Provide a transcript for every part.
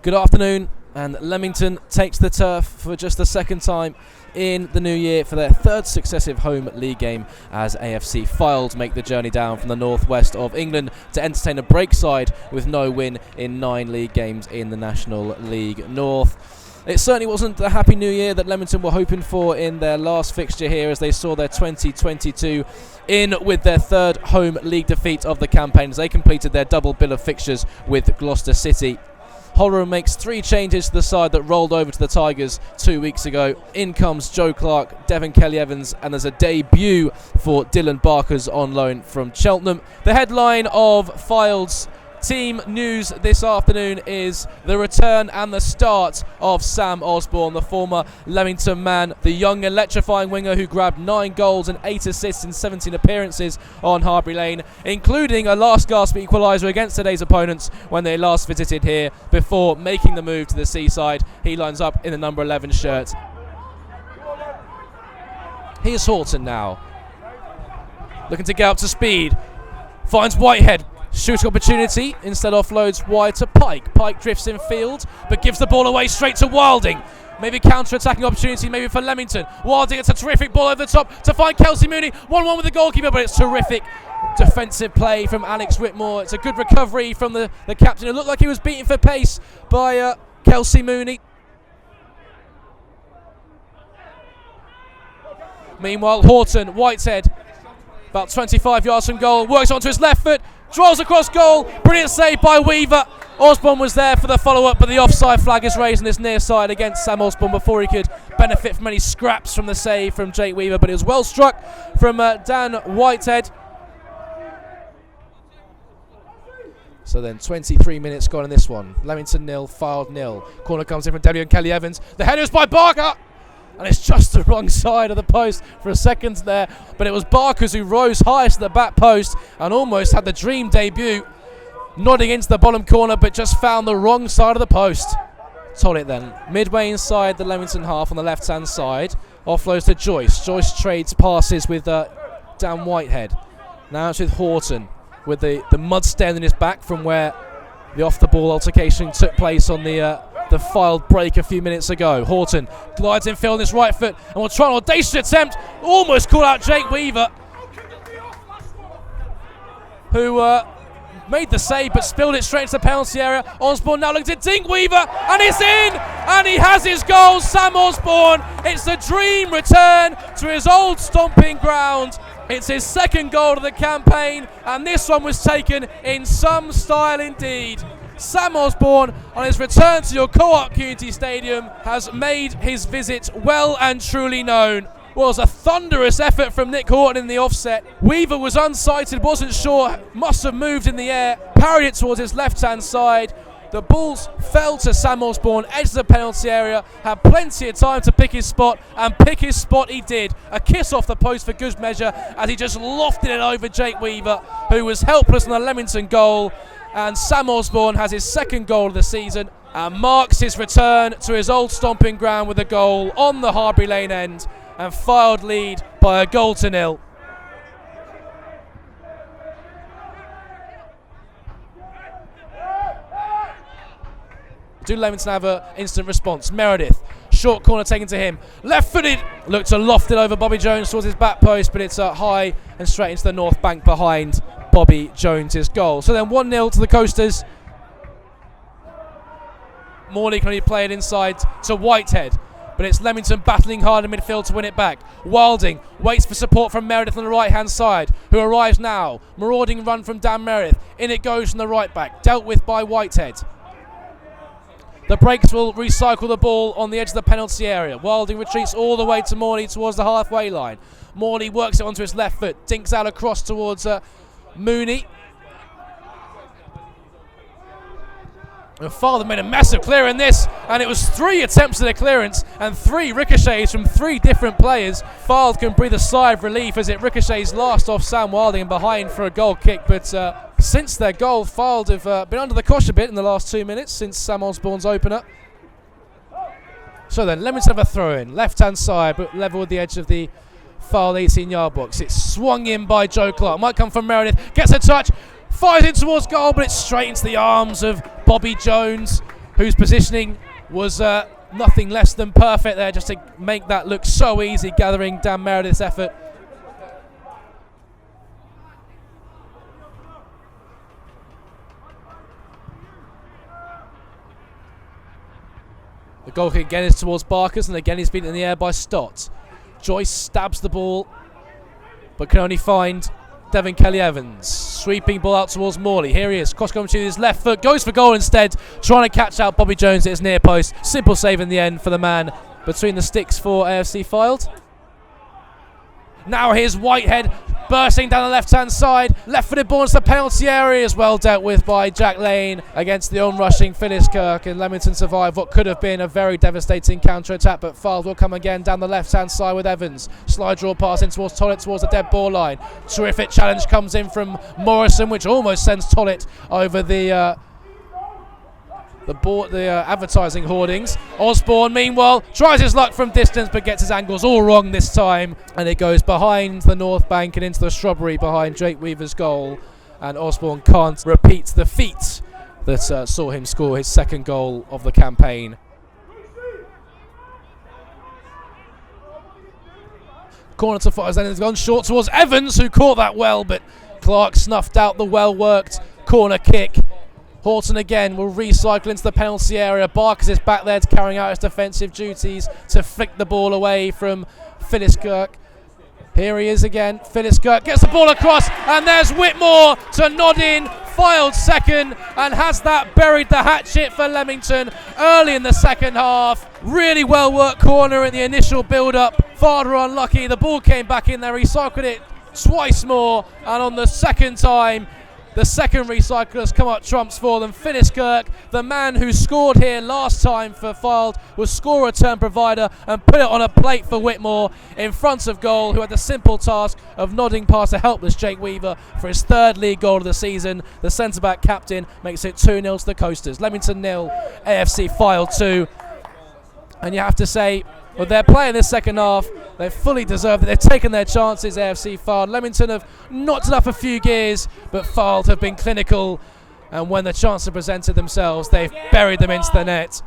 Good afternoon, and Leamington takes the turf for just the second time in the new year for their third successive home league game as AFC Fylde make the journey down from the northwest of England to entertain a break side with no win in 9 league games in the National League North. It certainly wasn't the happy new year that Leamington were hoping for in their last fixture here, as they saw their 2022 in with their third home league defeat of the campaign as they completed their double bill of fixtures with Gloucester City. Hollow makes 3 changes to the side that rolled over to the Tigers 2 weeks ago. In comes Joe Clark, Devon Kelly-Evans, and there's a debut for Dylan Barkers on loan from Cheltenham. The headline of Fylde's team news this afternoon is the return and the start of Sam Osborne, the former Leamington man, the young electrifying winger who grabbed 9 goals and 8 assists in 17 appearances on Harbury Lane, including a last gasp equaliser against today's opponents when they last visited here before making the move to the seaside. He lines up in the number 11 shirt. Here's Horton now, looking to get up to speed, finds Whitehead. Shooting opportunity, instead offloads wide to Pike. Pike drifts in field, but gives the ball away straight to Wilding. Maybe counter-attacking opportunity, maybe for Leamington. Wilding, it's a terrific ball over the top to find Kelsey Mooney. 1-1 with the goalkeeper, but it's terrific defensive play from Alex Whitmore. It's a good recovery from the captain. It looked like he was beaten for pace by Kelsey Mooney. Meanwhile, Horton, Whitehead, about 25 yards from goal, works onto his left foot, draws across goal, brilliant save by Weaver. Osborne was there for the follow-up, but the offside flag is raised on this near side against Sam Osborne before he could benefit from any scraps from the save from Jake Weaver, but it was well struck from Dan Whitehead. So then 23 minutes gone in this one. Leamington 0, Fylde 0. Corner comes in from Delaney and Kelly-Evans. The header is by Barker, and it's just the wrong side of the post for a second there, but it was Barkers who rose highest at the back post and almost had the dream debut, nodding into the bottom corner, but just found the wrong side of the post. Told it then. Midway inside the Leamington half on the left-hand side, offloads to Joyce. Joyce trades passes with Dan Whitehead. Now it's with Horton, with the mud stain in his back from where the off-the-ball altercation took place on the Fylde break a few minutes ago. Horton glides in field on his right foot and will try an audacious attempt, almost call out Jake Weaver, who made the save but spilled it straight into the penalty area. Osborne now looking to dink Weaver, and it's in, and he has his goal. Sam Osborne, it's a dream return to his old stomping ground. It's his second goal of the campaign, and this one was taken in some style indeed. Sam Osborne, on his return to your Co-op Community Stadium, has made his visit well and truly known. Was a thunderous effort from Nick Horton in the offset. Weaver was unsighted, wasn't sure, must have moved in the air, parried it towards his left-hand side. The balls fell to Sam Osborne, edge of the penalty area, had plenty of time to pick his spot, and pick his spot he did. A kiss off the post for good measure as he just lofted it over Jake Weaver, who was helpless on the Leamington goal. And Sam Osborne has his second goal of the season and marks his return to his old stomping ground with a goal on the Harbury Lane end, and Fylde lead by 1-0. Do Leamington have an instant response? Meredith, short corner taken to him, left-footed, looked to loft it over Bobby Jones towards his back post, but it's high and straight into the north bank behind Bobby Jones' goal. So then 1-0 to the Coasters. Morley can only play it inside to Whitehead, but it's Leamington battling hard in midfield to win it back. Wilding waits for support from Meredith on the right-hand side, who arrives now. Marauding run from Dan Meredith. In it goes from the right back, dealt with by Whitehead. The Breaks will recycle the ball on the edge of the penalty area. Wilding retreats all the way to Morley towards the halfway line. Morley works it onto his left foot, dinks out across towards Mooney. And Fylde made a massive clear in this, and it was 3 attempts at a clearance and 3 ricochets from 3 different players. Fylde can breathe a sigh of relief as it ricochets last off Sam Wilding and behind for a goal kick, but since their goal, Fylde have been under the cosh a bit in the last 2 minutes since Sam Osborne's opener. So then Leamington have a throw-in, left-hand side, but level with the edge of the Fylde 18-yard box. It's swung in by Joe Clark, might come from Meredith, gets a touch, fires in towards goal, but it's straight into the arms of Bobby Jones, whose positioning was nothing less than perfect there, just to make that look so easy, gathering Dan Meredith's effort. The goal kick again is towards Barkers, and again he's beaten in the air by Stott. Joyce stabs the ball, but can only find Devin Kelly-Evans. Sweeping ball out towards Morley. Here he is, cross coming to his left foot, goes for goal instead, trying to catch out Bobby Jones at his near post. Simple save in the end for the man between the sticks for AFC Fylde. Now here's Whitehead bursting down the left-hand side. Left-footed ball into the penalty area, is well dealt with by Jack Lane against the onrushing Philliskirk, and Leamington survived what could have been a very devastating counter-attack, but Fylde will come again down the left-hand side with Evans. Slide draw pass in towards Tollett, towards the dead ball line. Terrific challenge comes in from Morrison, which almost sends Tollett over the advertising hoardings. Osborne, meanwhile, tries his luck from distance but gets his angles all wrong this time, and it goes behind the north bank and into the shrubbery behind Jake Weaver's goal, and Osborne can't repeat the feat that saw him score his second goal of the campaign. Corner to Fylde, then it's gone short towards Evans, who caught that well, but Clark snuffed out the well-worked corner kick. Horton again will recycle into the penalty area. Barkers is back there to carrying out his defensive duties to flick the ball away from Philliskirk. Here he is again. Philliskirk gets the ball across, and there's Whitmore to nod in. Fylde second, and has that buried the hatchet for Leamington early in the second half. Really well worked corner in the initial build-up. Farder unlucky. The ball came back in there. He recycled it twice more, and on the second time, the second recycle has come up trumps for them. Philliskirk, the man who scored here last time for Fylde, was score return provider and put it on a plate for Whitmore in front of goal, who had the simple task of nodding past a helpless Jake Weaver for his third league goal of the season. The centre-back captain makes it 2-0 to the Coasters. Leamington 0, AFC Fylde 2. And you have to say, well, they're playing this second half. They fully deserved it. They've taken their chances, AFC Fylde. Leamington have knocked it up a few gears, but Fylde have been clinical. And when the chance have presented themselves, they've buried them into the net.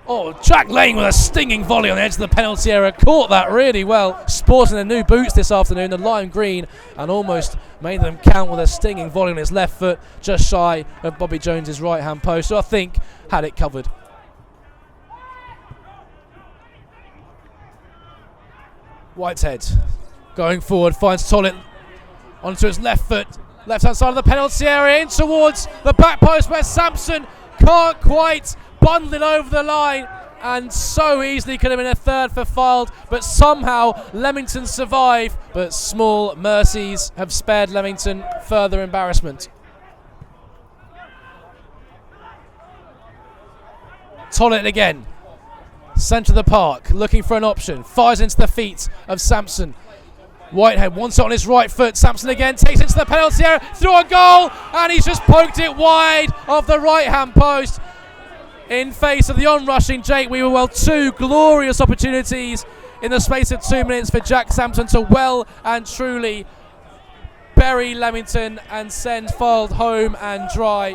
Oh, Jack Lane with a stinging volley on the edge of the penalty area. Caught that really well. Sporting their new boots this afternoon, the lime green, and almost made them count with a stinging volley on his left foot, just shy of Bobby Jones's right-hand post. So I think had it covered. Whitehead going forward, finds Tollett onto his left foot, left-hand side of the penalty area, in towards the back post where Sampson can't quite bundle it over the line, and so easily could have been a third for Fylde, but somehow Leamington survive, but small mercies have spared Leamington further embarrassment. Tollett again. Centre of the park, looking for an option. Fires into the feet of Sampson. Whitehead wants it on his right foot. Sampson again takes it to the penalty area, through a goal, and he's just poked it wide of the right-hand post in face of the onrushing Jake Weaver. Well, two glorious opportunities in the space of 2 minutes for Jack Sampson to well and truly bury Leamington and send Fylde home and dry.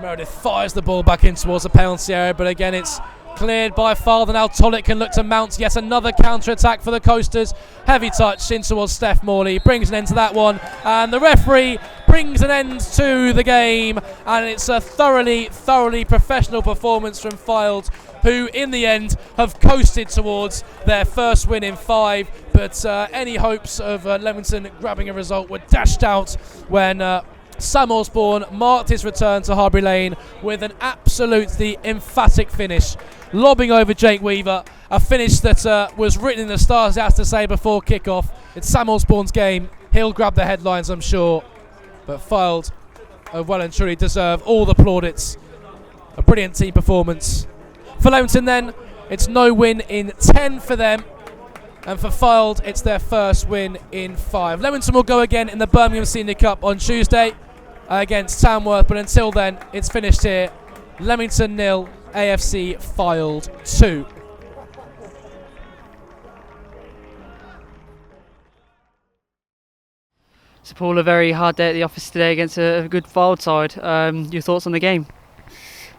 Meredith fires the ball back in towards the penalty area, but again it's cleared by Fylde. Now Tollett can look to mount yet another counter-attack for the Coasters. Heavy touch in towards Steph Morley, brings an end to that one, and the referee brings an end to the game, and it's a thoroughly professional performance from Fylde, who in the end have coasted towards their first win in 5, but any hopes of Leamington grabbing a result were dashed out when Sam Osborne marked his return to Harbury Lane with an absolutely emphatic finish, lobbing over Jake Weaver, a finish that was written in the stars, I have to say, before kick-off. It's Sam Osborne's game. He'll grab the headlines, I'm sure, but Fylde well and truly deserve all the plaudits. A brilliant team performance. For Leamington then, it's no win in 10 for them, and for Fylde, it's their first win in 5. Leamington will go again in the Birmingham Senior Cup on Tuesday against Tamworth, but until then, it's finished here. Leamington 0, AFC Fylde 2. So Paul, a very hard day at the office today against a good Fylde side. Your thoughts on the game?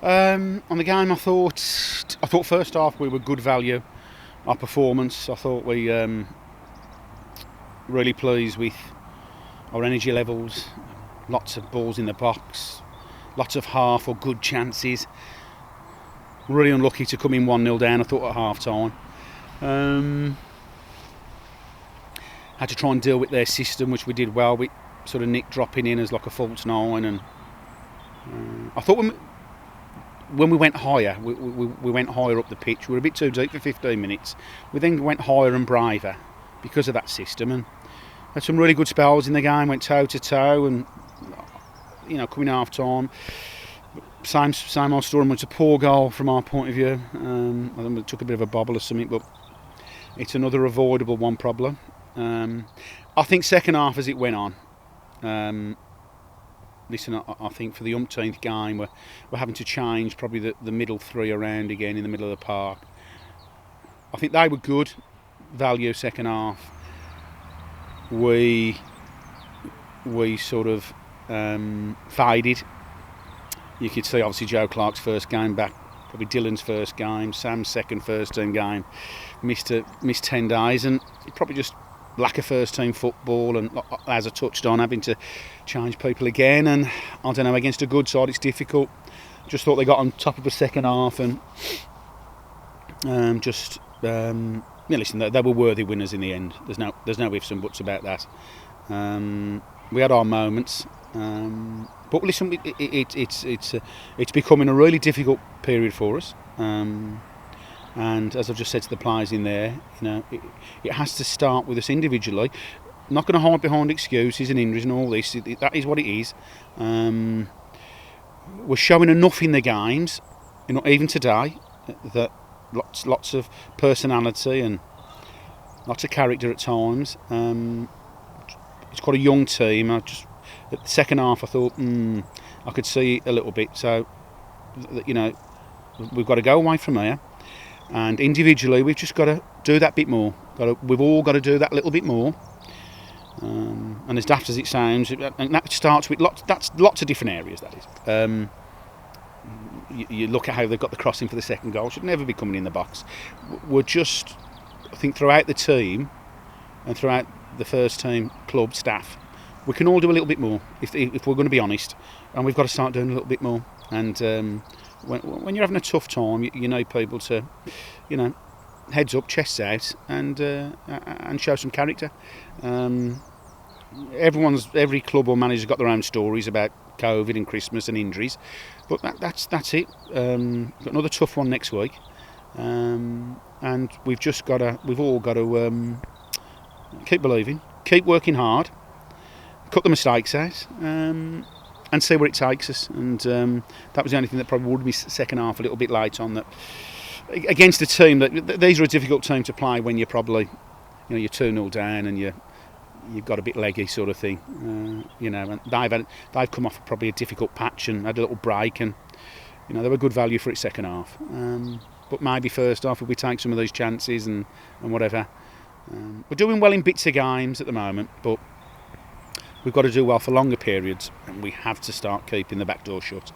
On the game, I thought first half we were good value. Our performance, I thought we really pleased with our energy levels. Lots of balls in the box, lots of half or good chances. Really unlucky to come in 1-0 down, I thought, at half time. Had to try and deal with their system, which we did well, with sort of Nick dropping in as like a false nine. And I thought when we went higher, we went higher up the pitch. We were a bit too deep for 15 minutes. We then went higher and braver because of that system, and had some really good spells in the game. Went toe to toe, and coming half time, same old story. It was a poor goal from our point of view. I think it took a bit of a bobble or something, but it's another avoidable one problem. I think second half as it went on. Listen, I think for the umpteenth game we're having to change probably the middle three around again in the middle of the park. I think they were good value second half. We sort of faded. You could see obviously Joe Clark's first game back, probably Dylan's first game, Sam's second first team game, missed 10 days, and probably just lack of first team football, and as I touched on, having to change people again, and I don't know, against a good side it's difficult. Just thought they got on top of the second half, and listen, they were worthy winners in the end. There's no ifs and buts about that. We had our moments, but listen, it's becoming a really difficult period for us. And as I've just said to the players in there, it has to start with us individually. I'm not going to hide behind excuses and injuries and all this. That is what it is. We're showing enough in the games, even today, that lots of personality and lots of character at times. It's quite a young team. At the second half, I thought I could see a little bit. So, we've got to go away from here. And individually, we've just got to do that bit more. We've all got to do that little bit more. And as daft as it sounds, and that starts with lots of different areas. That is. You look at how they've got the crossing for the second goal. Should never be coming in the box. We're just, I think, throughout the team and throughout the first team club staff, we can all do a little bit more if we're going to be honest. And we've got to start doing a little bit more. And when you're having a tough time, you need people to, heads up, chests out, and show some character. Every club or manager's got their own stories about COVID and Christmas and injuries, but that's it. Got another tough one next week, and we've all got to keep believing, keep working hard, cut the mistakes out. And see where it takes us, and that was the only thing that probably would be second half a little bit late on that against a team that these are a difficult team to play when you're probably you're 2-0 down and you've got a bit leggy sort of thing, and they've come off probably a difficult patch and had a little break, and they were good value for it second half, but maybe first half if we take some of those chances and whatever. We're doing well in bits of games at the moment, but we've got to do well for longer periods, and we have to start keeping the back door shut.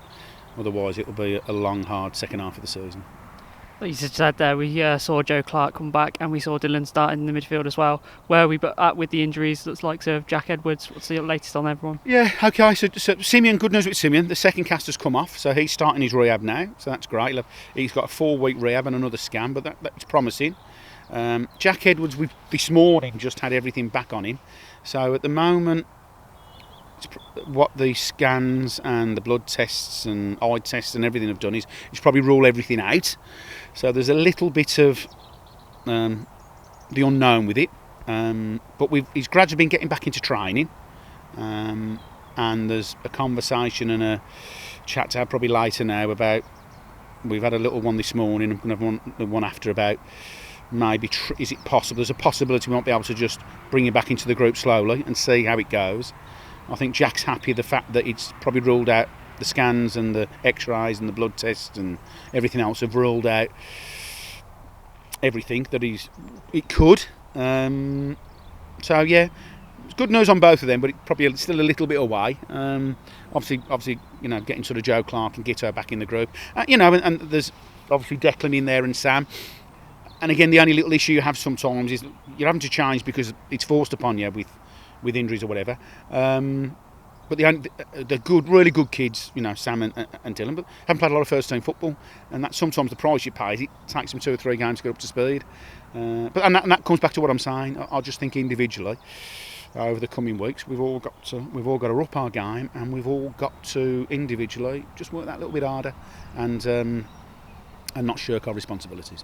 Otherwise, it will be a long, hard second half of the season. Like you just said there, we saw Joe Clark come back, and we saw Dylan start in the midfield as well. Where are we at with the injuries? Looks like Jack Edwards. What's the latest on everyone? Yeah, okay. So Simeon, good news with Simeon. The second cast has come off, so he's starting his rehab now. So that's great. He's got a 4-week rehab and another scan, but that's promising. Jack Edwards, this morning just had everything back on him. So at the moment, what the scans and the blood tests and eye tests and everything have done is probably rule everything out. So there's a little bit of the unknown with it, but he's gradually been getting back into training, and there's a conversation and a chat to have probably later now about, we've had a little one this morning, I'm going to have the one after about maybe is it possible, there's a possibility we won't be able to just bring him back into the group slowly and see how it goes. I think Jack's happy the fact that it's probably ruled out the scans and the x-rays and the blood tests and everything else have ruled out everything that it could. So yeah, it's good news on both of them, but it's probably still a little bit away. Obviously, getting sort of Joe Clark and Gitto back in the group. And there's obviously Declan in there and Sam. And again, the only little issue you have sometimes is you're having to change because it's forced upon you with injuries or whatever. But they're good, really good kids, Sam and Dylan, but haven't played a lot of first-team football, and that's sometimes the price you pay. It takes them 2 or 3 games to get up to speed. And that comes back to what I'm saying. I just think individually, over the coming weeks, we've all got to up our game, and we've all got to individually just work that little bit harder and not shirk our responsibilities.